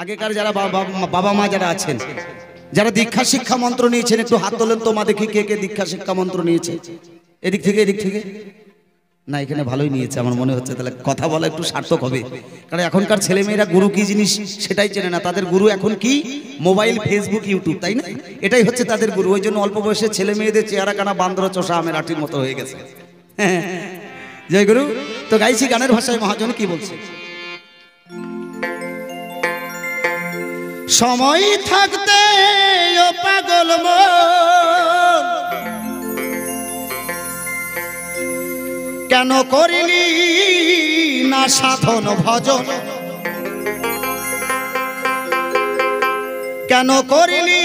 আগেকার যারা বাবা মা যারা আছেন, যারা দীক্ষা শিক্ষা মন্ত্র নিয়েছেন, একটু হাত তোলেন তো মা, দেখি কে কে দীক্ষা শিক্ষা মন্ত্র নিয়েছে। এদিক থেকে এদিক থেকে না, এখানে ভালোই নিয়েছে আমার মনে হচ্ছে। তাহলে কথা বলা একটু সার্থক হবে, কারণ এখনকার ছেলেমেয়েরা গুরু কি জিনিস সেটাই চেনে না। তাদের গুরু এখন কি মোবাইল, ফেসবুক, ইউটিউব, তাই না? এটাই হচ্ছে তাদের গুরু। ওই জন্য অল্প বয়সে ছেলে মেয়েদের চেহারা কানা বান্দর চষা আমের আটির মতো হয়ে গেছে। জয় গুরু। তো গাইছি গানের ভাষায়, মহাজন কি বলছে? সময় থাকতে ও পাগল মন, কেন করিলি না সাধন ভজন? কেন করিলি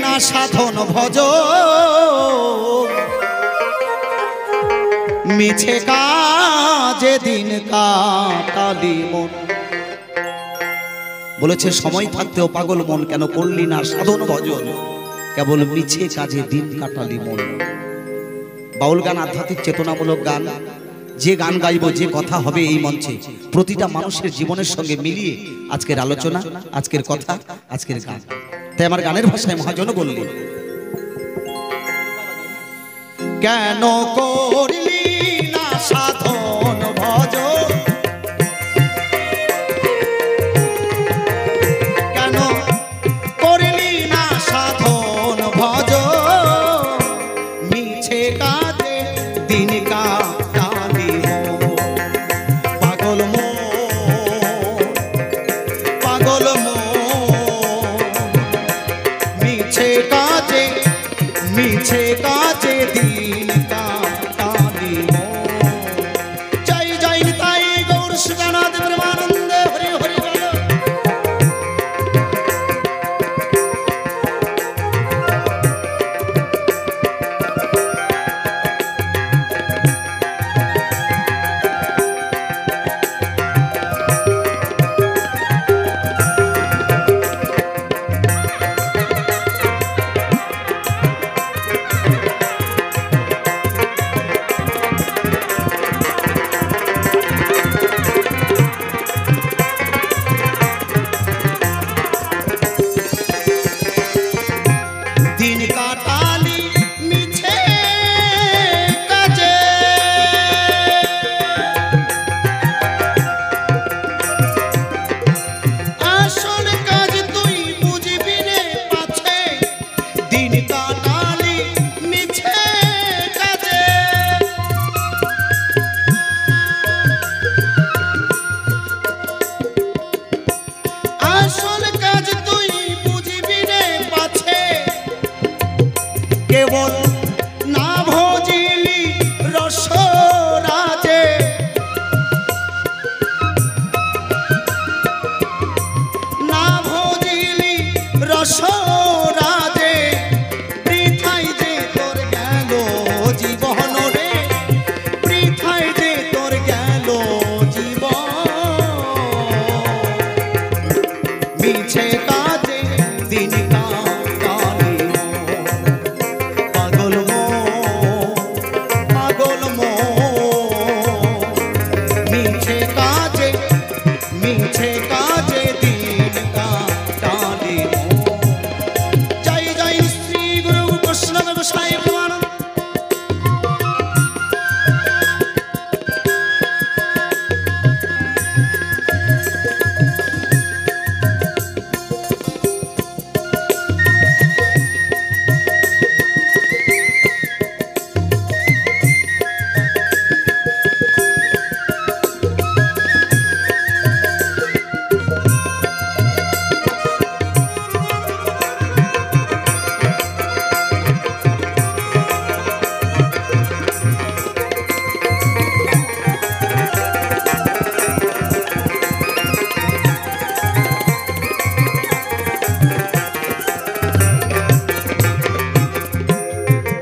না সাধন ভজন? মিছে কাজে দিন কাটালি মন। বলেছে সময় থাকতেও পাগল মন, কেন করলি না সাধন ভজন? কেবল মিছে কাজে দিন কাটালি মন। বাউল গান আধ্যাত্মিক চেতনামূলক গান। যে গান গাইব, যে কথা হবে এই মঞ্চে, প্রতিটা মানুষের জীবনের সঙ্গে মিলিয়ে আজকের আলোচনা, আজকের কথা, আজকের গান। তাই আমার গানের ভাষায় মহাজন বললেন, কেন করলি না সাধন ভজন? কেন করলি না সাধন ভজন? মিছে কাজে দিন কাটালি মন। পাগল মন, পাগল মন, মিছে কাজে, মিছে কাজে দিন কাটালি মন। জয় জয় তাই গৌর সুজানাথ প্রেমানন্দ হরি হরি বল। দিন কাটালি মিছে কাজে, আসল কাজ তুই বুঝবি রে পাছে। দিন কাটালি মিছে কাজে, আসল কাজ তুই বুঝবি রে পাছে। কেবল না ভজিলি রসরাজে, না ভজিলি রসরাজে। বৃথাই যে তোর গেল জীবন রে, বৃথাই যে তোর গেল জীবন। মিছে কাজে দিন কাটালি মন। পাগল মন, পাগল মন, মিছে কাজে, মিছে কাজে দিন কাটালি মন। জয় জয় শ্রী গুরু বৈষ্ণব গোসাই প্রেমানন্দ।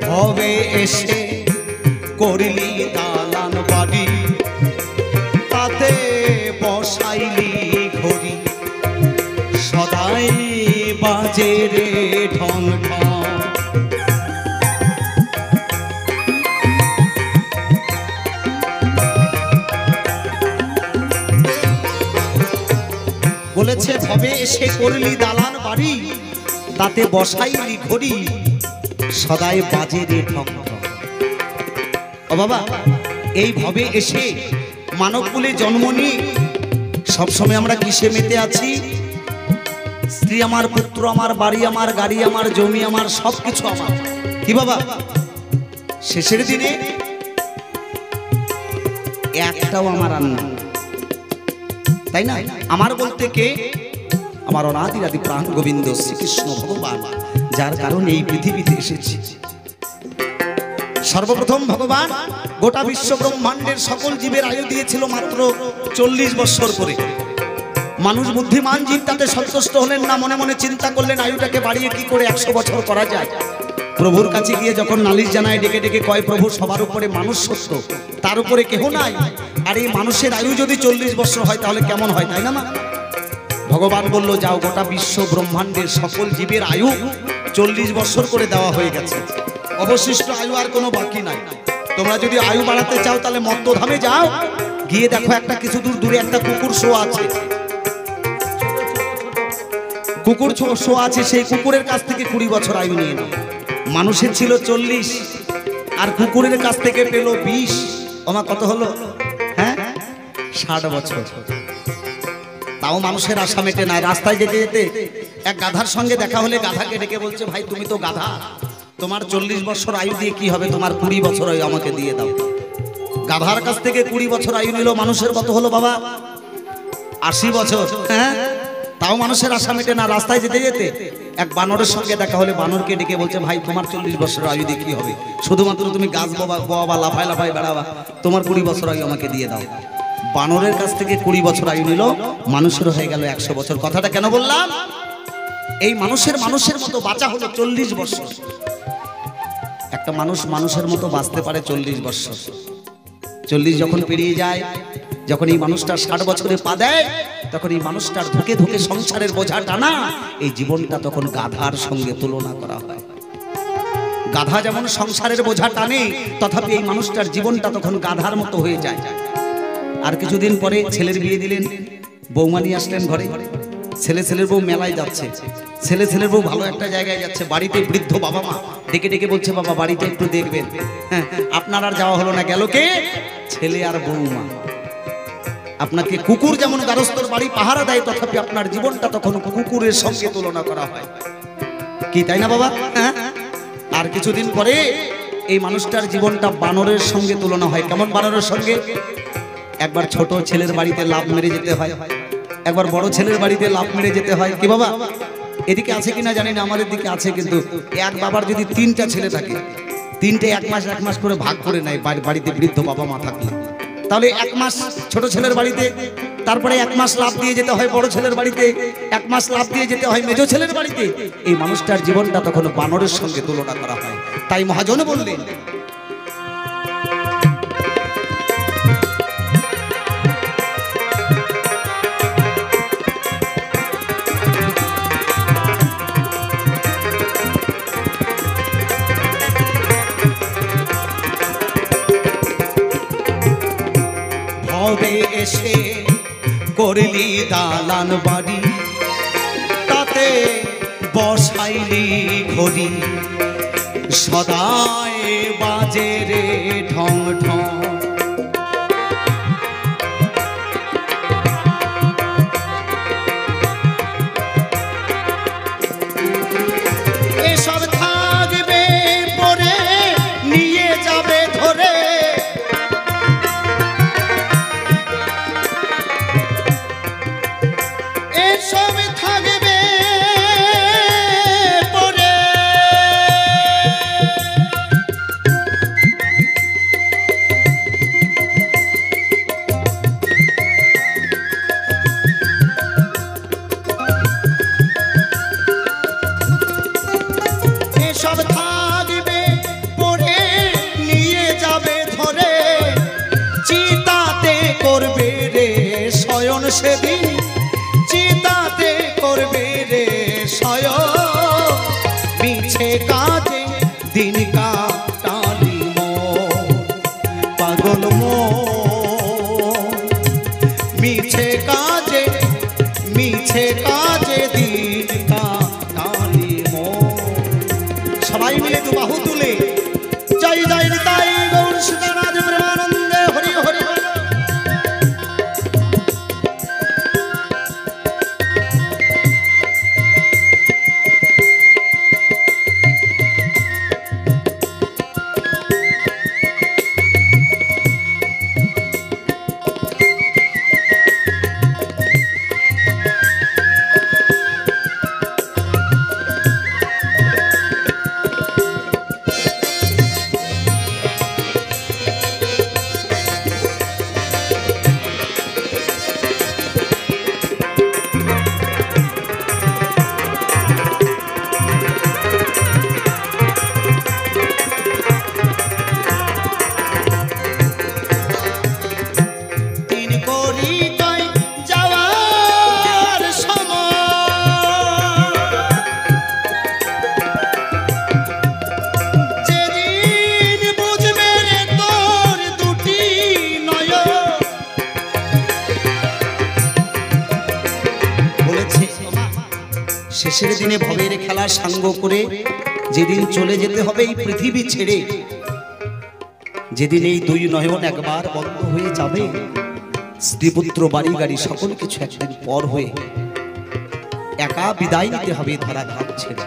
ভবে এসে করিলি দালান বাড়ি, তাতে বসাইলি ঘড়ি। সদাই বাজে রে ঢং ঢং, বলেছে ভবে এসে করলি দালান বাড়ি, তাতে বসাইলি ঘড়ি, সদাই বাজে রে ঠক ঠক। ও বাবা, এই ভবে এসে মানবকুলে জন্ম নিয়ে সবসময় আমরা কিসে মেতে আছি? স্ত্রী আমার, পুত্র আমার, বাড়ি আমার, গাড়ি আমার, জমি আমার, সবকিছু আমার। কি বাবা, শেষের দিনে একটাও আমার আর না, তাই না? আমার বলতে কে? আমার অনাদি আদি প্রাণ গোবিন্দ শ্রীকৃষ্ণ ভগবান, যার কারণে এই পৃথিবীতে এসেছি। সর্বপ্রথম ভগবান গোটা বিশ্ব ব্রহ্মাণ্ডের সকল জীবের আয়ু দিয়েছিল মাত্র 40 বছর করে। মানুষ বুদ্ধিমান জীব তাতে সন্তুষ্ট হলেন না, মনে মনে চিন্তা করলেন আয়ুটাকে বাড়িয়ে কি করে 100 বছর করা যায়। প্রভুর কাছে গিয়ে যখন নালিশ জানায়, ডেকে ডেকে কয়, প্রভু সবার উপরে মানুষ সত্য, তার উপরে কেহ নাই, আর এই মানুষের আয়ু যদি 40 বছর হয় তাহলে কেমন হয়, তাই না মা? ভগবান বলল, যাও, গোটা বিশ্ব ব্রহ্মাণ্ডের সকল জীবের আয়ু 40 বছর করে দেওয়া হয়ে গেছে, অবশিষ্ট আয়ু আর কোনো বাকি নাই। তোমরা যদি আয়ু বাড়াতে চাও তাহলে মত্তধামে যাও, গিয়ে দেখো একটা কিছু দূর দূরে একটা কুকুর শোয়া আছে, কুকুর শোয়া আছে, সেই কুকুরের কাছ থেকে 20 বছর আয়ু নিয়ে নাও। মানুষের ছিল 40 আর কুকুরের কাছ থেকে পেল 20, ওমা কত হলো? হ্যাঁ, 60 বছর। তাও মানুষের আশা মেটে না। রাস্তায় যেতে যেতে এক গাধার সঙ্গে দেখা হলে গাধাকে ডেকে বলছে, ভাই তুমি তো গাধা, তোমার 40 বছর আয়ু দিয়ে কি হবে, তোমার 20 বছর আয়ু আমাকে দিয়ে দাও। গাধার কাছ থেকে 20 বছর আয়ু নিল, মানুষের কত হলো বাবা? 80 বছর। হ্যাঁ, তাও মানুষের আশা মেটে না। রাস্তায় যেতে যেতে এক বানরের সঙ্গে দেখা হলে বানরকে ডেকে বলছে, ভাই তোমার 40 বছর আয়ু দিয়ে কি হবে, শুধুমাত্র তুমি গাছ বাবা লাফায় লাফায় বেড়াবা, তোমার 20 বছর আয়ু আমাকে দিয়ে দাও। বানরের কাছ থেকে 20 বছর আয়ু নিল, মানুষের হয়ে গেল 100 বছর। কথাটা কেন বললাম? এই মানুষের মতো বাঁচা হলো 40 বছর। একটা মানুষ মানুষের মতো বাঁচতে পারে 40 বছর। 40 যখন পেরিয়ে যায়, যখন এই মানুষটার 60 বছরে পা দেয়, তখন এই মানুষটার ধুকে ধুকে সংসারের বোঝা টানা, এই জীবনটা তখন গাধার সঙ্গে তুলনা করা হয়। গাধা যেমন সংসারের বোঝা টানে, তথাপি এই মানুষটার জীবনটা তখন গাধার মতো হয়ে যায়। আর কিছুদিন পরে ছেলের বিয়ে দিলেন, বৌমা নিয়ে আসলেন ঘরে, ছেলের বউ মেলায় যাচ্ছে, ছেলের বউ ভালো একটা জায়গায় যাচ্ছে, বাড়িতে বৃদ্ধ বাবা মা ডেকে ডেকে বলছে, বাবা বাড়িতে একটু দেখবেন। হ্যাঁ, আপনার আর যাওয়া হলো না, গেল কে? ছেলে আর বৌমা। আপনাকে কুকুর যেমন গারস্থর বাড়ি পাহারা দেয়, তথাপি আপনার জীবনটা তখন কুকুরের সঙ্গে তুলনা করা হয়, কি তাই না বাবা? আর কিছুদিন পরে এই মানুষটার জীবনটা বানরের সঙ্গে তুলনা হয়। কেমন বানরের সঙ্গে? একবার ছোট ছেলের বাড়িতে লাফ মেরে যেতে হয়, একবার বড় ছেলের বাড়িতে লাফ মেরে যেতে হয়। কি বাবা, এদিকে আছে কিনা জানি না, আমাদের দিকে আছে। কিন্তু এক বাবার যদি 3টা ছেলে থাকে, 3টে 1 মাস করে ভাগ করে নেয় বাড়িতে বৃদ্ধ বাবা মা থাকলে, তাহলে 1 মাস ছোট ছেলের বাড়িতে, তারপরে 1 মাস লাফ দিয়ে যেতে হয় বড় ছেলের বাড়িতে, 1 মাস লাফ দিয়ে যেতে হয় মেজ ছেলের বাড়িতে। এই মানুষটার জীবনটা তখন বানরের সঙ্গে তুলনা করা হয়। তাই মহাজন বললেন, ভবে এসে করলি দালান বাড়ি, তাতে বসাইলি ঘড়ি, সদাই বাজে রে ঢং ঢং। এসব থাকবে পরে, নিয়ে যাবে ধরে, এসব থাকবে পরে, এসব থাকবে পরে, নিয়ে যাবে ধরে, চিতাতে করবে রে শয়ন সেদিন, চিতাতে করবে রে শয়ন, মিছে কাজে দিন কাটালি মন, পাগল মন, মিছে কাজে মিছে কাজে দিন কাটালি মন। সবাই মিলে দু বাহু তুলে জয় জয় নিতাই গৌর সীতানাথ প্রেমানন্দে হরি হরি বল। শেষের দিনে ভবের খেলা সাঙ্গ করে যেদিন চলে যেতে হবে এই পৃথিবী ছেড়ে, যেদিন এই দুই নয়ন একবার বন্ধ হয়ে যাবে, স্ত্রীপুত্র বাড়ি গাড়ি সকল কিছু একদিন পর হয়ে একা বিদায় নিতে হবে ধরা ধাম ছেড়ে,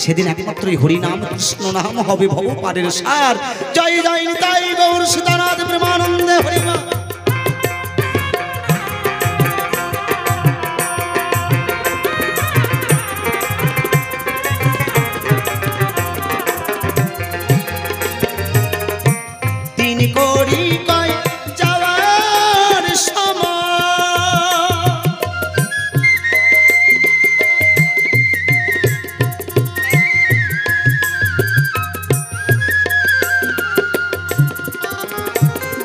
সেদিন একমাত্র হরিনাম কৃষ্ণ নাম হবে ভব পারের সার। জয় জয় নিতাই গৌর সীতানাথ প্রেমানন্দে হরি মা। করি কয় যাওয়ার সময়,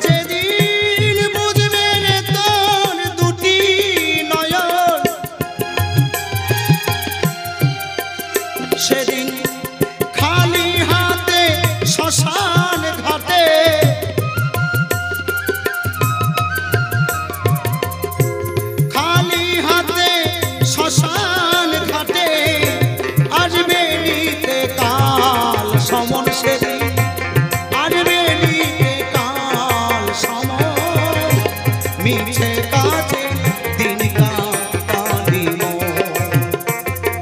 যেদিন বুঝবে তোর দুটি নয়ন, সেদিন খালি হাতে শ্মশান ঘাটে, শ্মশান ঘাটে আসবে নিতে কাল সমন, সেদিন আসবে নিতে কাল সমন। মিছে কাজে দিন কাটালি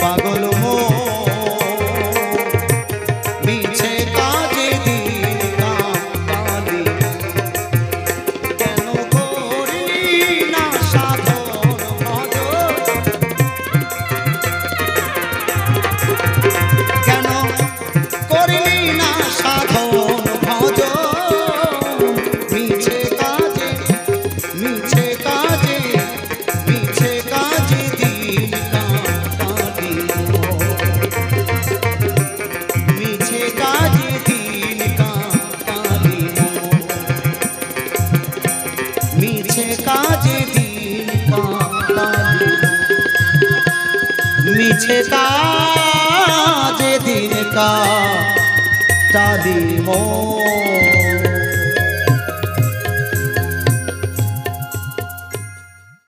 পাগল মিছে কাজে দিন কাটালি, কেন করলি না সাধন ভজন, কেন করলি না সাধন ভজন। মিছে কাজে মিছে কাজে মিছে কাজে দিন কাটালি, মিছে কাজে দিন কাটালি, মিছে কাজে দিন কাটালি, মিছে কাজে দিন কাটালি মন।